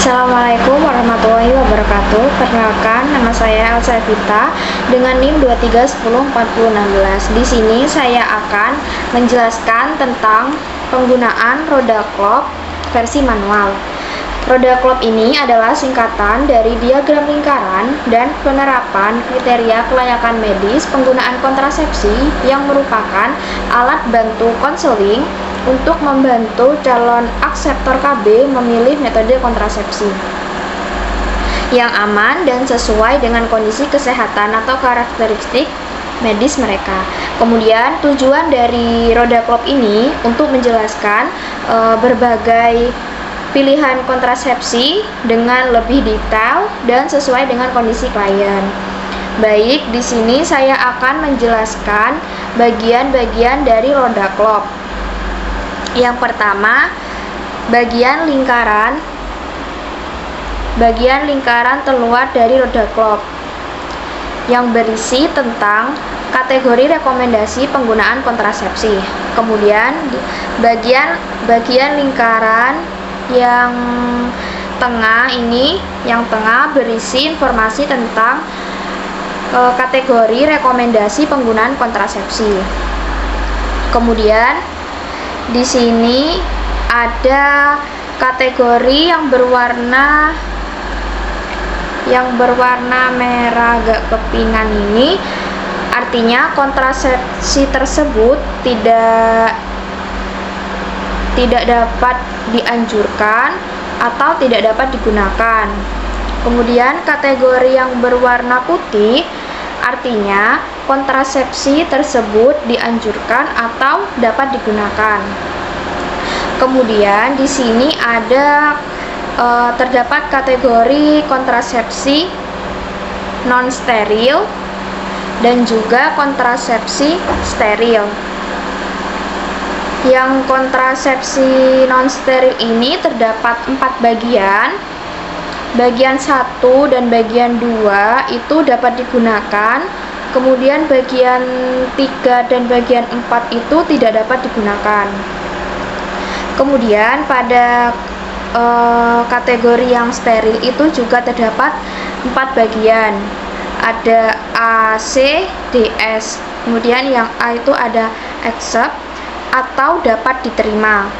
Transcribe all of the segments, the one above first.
Assalamualaikum warahmatullahi wabarakatuh. Perkenalkan, nama saya Elsa Evita dengan NIM 23104016. Di sini saya akan menjelaskan tentang penggunaan roda clock versi manual. Roda clock ini adalah singkatan dari diagram lingkaran dan penerapan kriteria kelayakan medis penggunaan kontrasepsi yang merupakan alat bantu konseling untuk membantu calon akseptor KB memilih metode kontrasepsi yang aman dan sesuai dengan kondisi kesehatan atau karakteristik medis mereka. Kemudian tujuan dari roda clock ini untuk menjelaskan berbagai pilihan kontrasepsi dengan lebih detail dan sesuai dengan kondisi klien. Baik, di sini saya akan menjelaskan bagian-bagian dari roda clock. Yang pertama, bagian lingkaran terluar dari roda clock yang berisi tentang kategori rekomendasi penggunaan kontrasepsi. Kemudian bagian lingkaran yang tengah berisi informasi tentang kategori rekomendasi penggunaan kontrasepsi. Kemudian di sini ada kategori yang berwarna merah agak kepingan ini, artinya kontrasepsi tersebut tidak dapat dianjurkan atau tidak dapat digunakan. Kemudian kategori yang berwarna putih artinya kontrasepsi tersebut dianjurkan atau dapat digunakan. Kemudian di sini terdapat kategori kontrasepsi non steril dan juga kontrasepsi steril. Yang kontrasepsi non steril ini terdapat 4 bagian. Bagian 1 dan bagian 2 itu dapat digunakan. Kemudian bagian 3 dan bagian 4 itu tidak dapat digunakan. Kemudian pada kategori yang steril itu juga terdapat 4 bagian. Ada A, C, D, S. Kemudian yang A itu ada accept atau dapat diterima.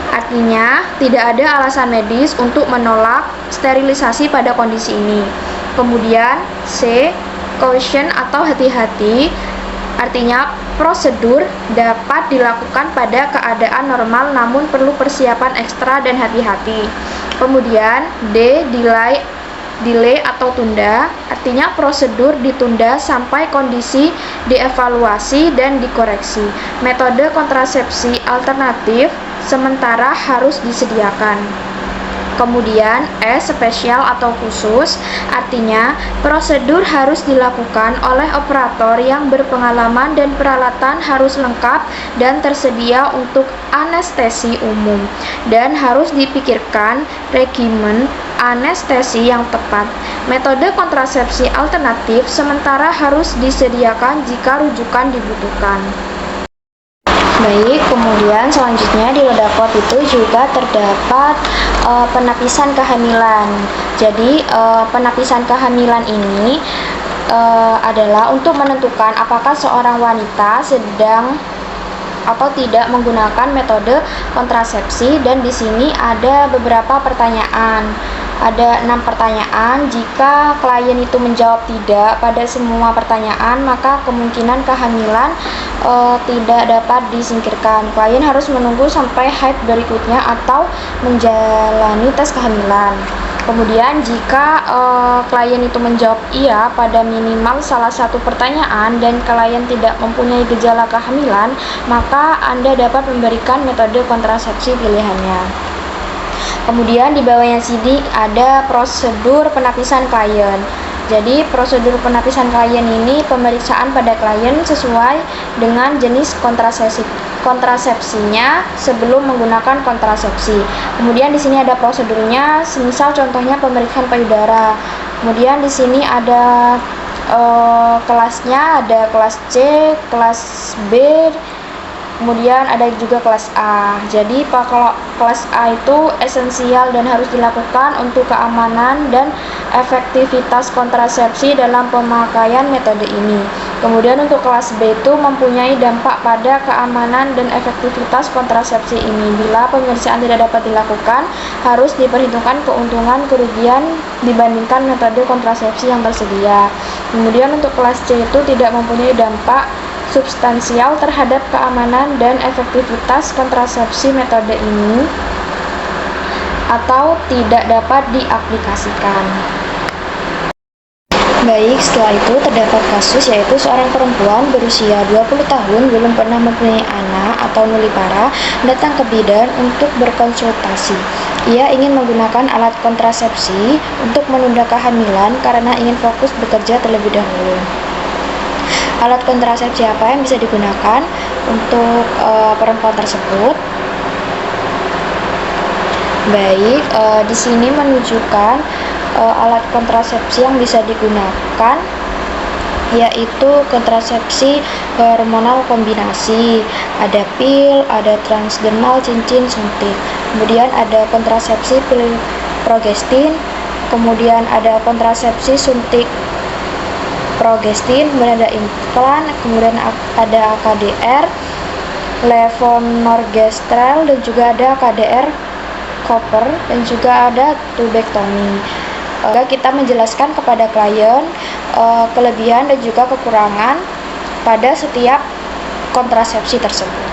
Artinya, tidak ada alasan medis untuk menolak sterilisasi pada kondisi ini. Kemudian C, caution atau hati-hati, artinya prosedur dapat dilakukan pada keadaan normal namun perlu persiapan ekstra dan hati-hati. Kemudian D, delay atau tunda, artinya prosedur ditunda sampai kondisi dievaluasi dan dikoreksi. Metode kontrasepsi alternatif sementara harus disediakan. Kemudian S, spesial atau khusus, artinya prosedur harus dilakukan oleh operator yang berpengalaman dan peralatan harus lengkap dan tersedia untuk anestesi umum, dan harus dipikirkan regimen anestesi yang tepat. Metode kontrasepsi alternatif sementara harus disediakan jika rujukan dibutuhkan. Baik, kemudian selanjutnya di roda clock itu juga terdapat penapisan kehamilan. Jadi penapisan kehamilan ini adalah untuk menentukan apakah seorang wanita sedang atau tidak menggunakan metode kontrasepsi, dan di sini ada beberapa pertanyaan. Ada 6 pertanyaan. Jika klien itu menjawab tidak pada semua pertanyaan, maka kemungkinan kehamilan tidak dapat disingkirkan. Klien harus menunggu sampai haid berikutnya atau menjalani tes kehamilan. Kemudian jika klien itu menjawab iya pada minimal salah satu pertanyaan dan klien tidak mempunyai gejala kehamilan, maka Anda dapat memberikan metode kontrasepsi pilihannya. Kemudian di bawahnya sini ada prosedur penapisan klien. Jadi prosedur penapisan klien ini pemeriksaan pada klien sesuai dengan jenis kontrasepsinya sebelum menggunakan kontrasepsi. Kemudian di sini ada prosedurnya, semisal contohnya pemeriksaan payudara. Kemudian di sini ada kelasnya, ada kelas C, kelas B, Kemudian ada juga kelas A. Jadi kalau kelas A itu esensial dan harus dilakukan untuk keamanan dan efektivitas kontrasepsi dalam pemakaian metode ini. Kemudian untuk kelas B itu mempunyai dampak pada keamanan dan efektivitas kontrasepsi ini. Bila pemeriksaan tidak dapat dilakukan, harus diperhitungkan keuntungan kerugian dibandingkan metode kontrasepsi yang tersedia. Kemudian untuk kelas C itu tidak mempunyai dampak substansial terhadap keamanan dan efektivitas kontrasepsi metode ini atau tidak dapat diaplikasikan. Baik, setelah itu terdapat kasus yaitu seorang perempuan berusia 20 tahun belum pernah mempunyai anak atau nulipara datang ke bidan untuk berkonsultasi. Ia ingin menggunakan alat kontrasepsi untuk menunda kehamilan karena ingin fokus bekerja terlebih dahulu. Alat kontrasepsi apa yang bisa digunakan untuk perempuan tersebut? Baik, di sini menunjukkan alat kontrasepsi yang bisa digunakan yaitu kontrasepsi hormonal kombinasi, ada pil, ada transdermal, cincin, suntik. Kemudian ada kontrasepsi pil progestin, kemudian ada kontrasepsi suntik progestin, kemudian ada implan, kemudian ada KDR, levonorgestrel, dan juga ada KDR copper, dan juga ada tubektomi. Kita menjelaskan kepada klien kelebihan dan juga kekurangan pada setiap kontrasepsi tersebut.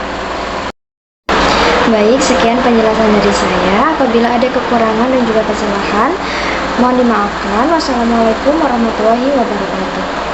Baik, sekian penjelasan dari saya. Apabila ada kekurangan dan juga kesalahan, mohon dimaafkan. Wassalamualaikum warahmatullahi wabarakatuh.